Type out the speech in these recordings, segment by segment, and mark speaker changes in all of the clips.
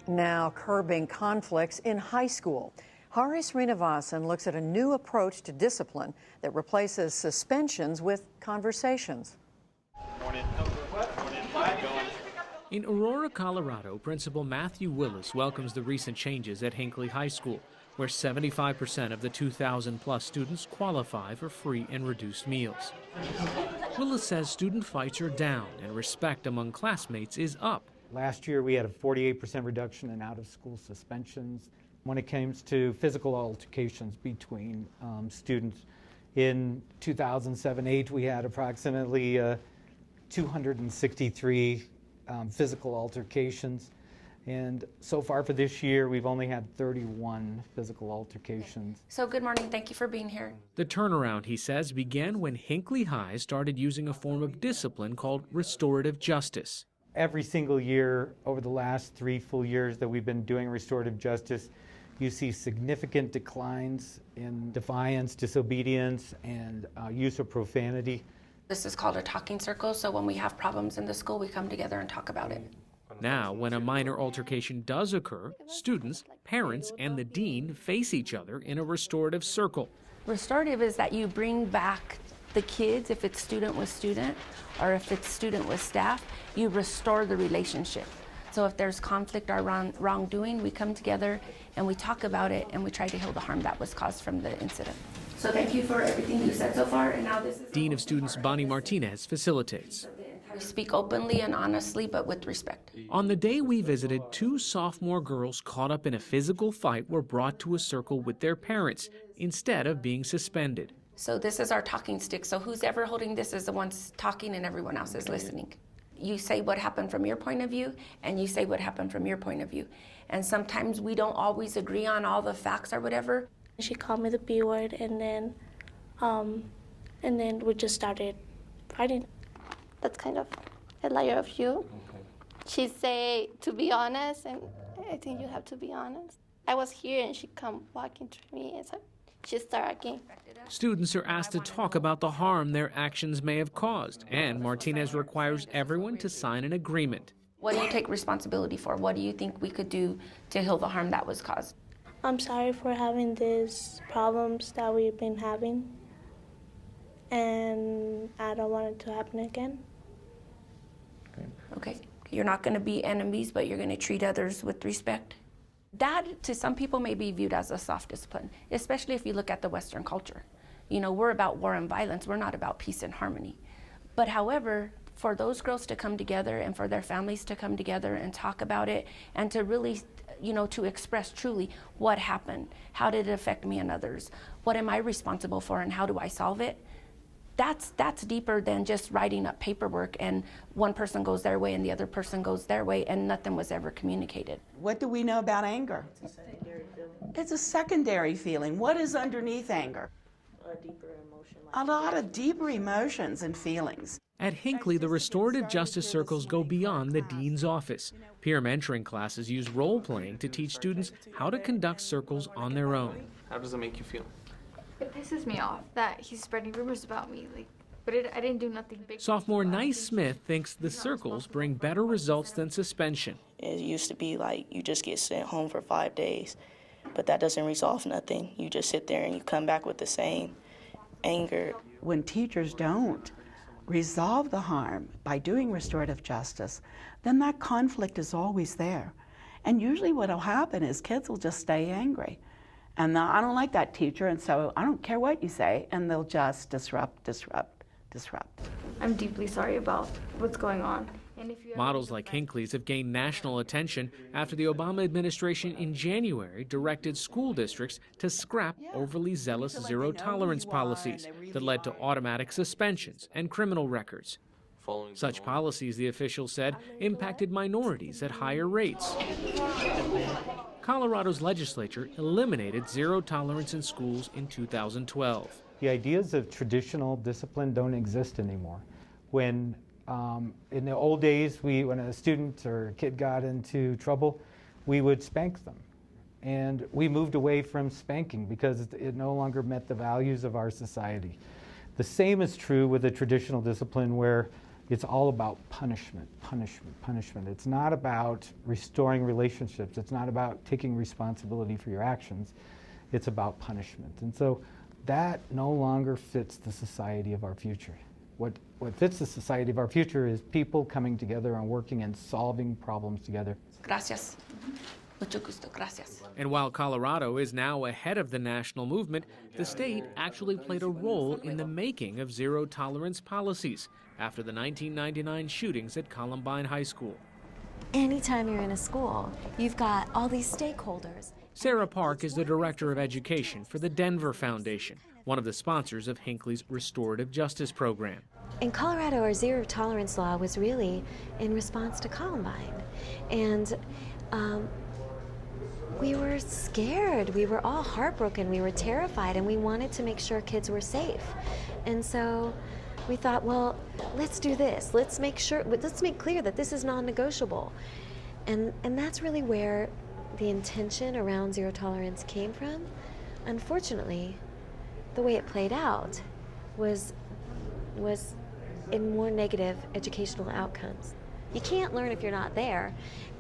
Speaker 1: Now curbing conflicts in high school. Hari Srinivasan looks at a new approach to discipline that replaces suspensions with conversations.
Speaker 2: In Aurora, Colorado, Principal Matthew Willis welcomes the recent changes at Hinckley High School, where 75% of the 2,000-plus students qualify for free and reduced meals. Willis says student fights are down and respect among classmates is up.
Speaker 3: Last year we had a 48% reduction in out-of-school suspensions. When it comes to physical altercations between students, in 2007-8 we had approximately 263 physical altercations. And so far for this year, we've only had 31 physical altercations.
Speaker 4: So good morning, thank you for being here.
Speaker 2: The turnaround, he says, began when Hinckley High started using a form of discipline called restorative justice.
Speaker 3: Every single year over the last 3 full years that we've been doing restorative justice, you see significant declines in defiance, disobedience, and use of profanity.
Speaker 4: This is called a talking circle, so when we have problems in the school, we come together and talk about it.
Speaker 2: Now, when a minor altercation does occur, students, parents, and the dean face each other in a restorative circle.
Speaker 4: Restorative is that you bring back the kids, if it's student with student, or if it's student with staff, you restore the relationship. So if there's conflict or wrongdoing, we come together and we talk about it and we try to heal the harm that was caused from the incident. So thank you for everything you said so far, and now this is...
Speaker 2: Dean of Students Bonnie Martinez facilitates.
Speaker 4: We speak openly and honestly, but with respect.
Speaker 2: On the day we visited, 2 sophomore girls caught up in a physical fight were brought to a circle with their parents instead of being suspended.
Speaker 4: So this is our talking stick. So who's ever holding this is the ones talking and everyone else is listening. You say what happened from your point of view, and you say what happened from your point of view. And sometimes we don't always agree on all the facts or whatever.
Speaker 5: She called me the B word, and then we just started fighting.
Speaker 6: That's kind of a liar of you. Okay. She say to be honest, and I think you have to be honest. I was here and she come walking to me and so she started again.
Speaker 2: Students are asked to talk about the harm their actions may have caused, and Martinez requires everyone to sign an agreement.
Speaker 4: What do you take responsibility for? What do you think we could do to heal the harm that was caused?
Speaker 5: I'm sorry for having these problems that we've been having, and I don't want it to happen again.
Speaker 4: Okay, you're not going to be enemies, but you're going to treat others with respect. That, to some people, may be viewed as a soft discipline, especially if you look at the Western culture. You know, we're about war and violence. We're not about peace and harmony. But however, for those girls to come together and for their families to come together and talk about it and to really, you know, to express truly what happened, how did it affect me and others, what am I responsible for and how do I solve it? That's deeper than just writing up paperwork and one person goes their way and the other person goes their way and nothing was ever communicated.
Speaker 7: What do we know about anger? It's a secondary feeling. It's a secondary feeling. What is underneath anger?
Speaker 5: A deeper emotion.
Speaker 7: A lot of deeper emotions and feelings.
Speaker 2: At Hinckley, the restorative justice circles go beyond the dean's office. Peer mentoring classes use role-playing to teach students how to conduct circles on their own.
Speaker 8: How does it make you feel?
Speaker 9: It pisses me off that he's spreading rumors about me, but I didn't do nothing big.
Speaker 2: Sophomore Nice Smith thinks the circles bring better results than suspension.
Speaker 10: It used to be like you just get sent home for 5 days, but that doesn't resolve nothing. You just sit there and you come back with the same anger.
Speaker 7: When teachers don't resolve the harm by doing restorative justice, then that conflict is always there. And usually what will happen is kids will just stay angry. And I don't like that teacher, and so I don't care what you say, and they'll just disrupt.
Speaker 9: I'm deeply sorry about what's going on.
Speaker 2: Models like Hinckley's have gained national attention after the Obama administration in January directed school districts to scrap overly zealous zero-tolerance policies that led to automatic suspensions and criminal records. Such policies, the official said, impacted minorities at higher rates. Colorado's legislature eliminated zero tolerance in schools in 2012.
Speaker 3: The ideas of traditional discipline don't exist anymore. When in the old days, when a student or a kid got into trouble, we would spank them. And we moved away from spanking because it no longer met the values of our society. The same is true with the traditional discipline where It's all about punishment, punishment, punishment. It's not about restoring relationships. It's not about taking responsibility for your actions. It's about punishment. And so that no longer fits the society of our future. What fits the society of our future is people coming together and working and solving problems together.
Speaker 4: Gracias. Mucho gusto. Gracias.
Speaker 2: And while Colorado is now ahead of the national movement, the state actually played a role in the making of zero-tolerance policies after the 1999 shootings at Columbine High School.
Speaker 8: Anytime you're in a school, you've got all these stakeholders.
Speaker 2: Sarah Park is the director of education for the Denver Foundation, one of the sponsors of Hinckley's restorative justice program.
Speaker 8: In Colorado, our zero-tolerance law was really in response to Columbine. And we were scared. We were all heartbroken. We were terrified, and we wanted to make sure kids were safe. And so we thought, well, let's do this. Let's make clear that this is non-negotiable. And that's really where the intention around zero tolerance came from. Unfortunately, the way it played out was in more negative educational outcomes. You can't learn if you're not there.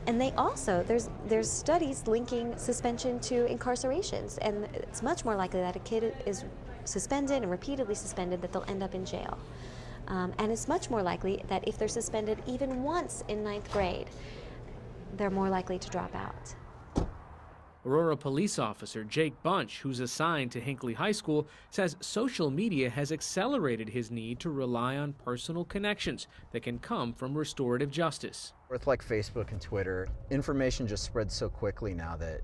Speaker 8: And they also, there's studies linking suspension to incarcerations, and it's much more likely that a kid is suspended and repeatedly suspended that they'll end up in jail. And it's much more likely that if they're suspended even once in 9th grade, they're more likely to drop out.
Speaker 2: Aurora police officer Jake Bunch, who's assigned to Hinckley High School, says social media has accelerated his need to rely on personal connections that can come from restorative justice.
Speaker 11: With like Facebook and Twitter, information just spreads so quickly now that,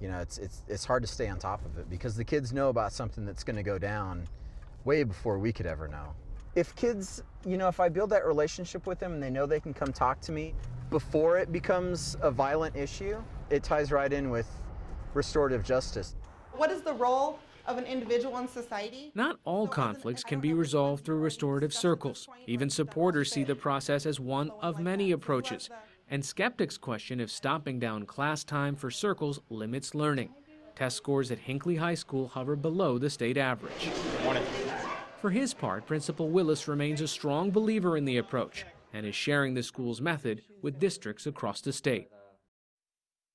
Speaker 11: you know, it's hard to stay on top of it because the kids know about something that's going to go down way before we could ever know. If kids, you know, if I build that relationship with them and they know they can come talk to me before it becomes a violent issue, it ties right in with restorative justice.
Speaker 12: What is the role of an individual in society?
Speaker 2: Not all conflicts can be resolved through restorative circles. Even supporters see the process as one of many approaches. And skeptics question if stopping down class time for circles limits learning. Test scores at Hinckley High School hover below the state average. For his part, Principal Willis remains a strong believer in the approach and is sharing the school's method with districts across the state.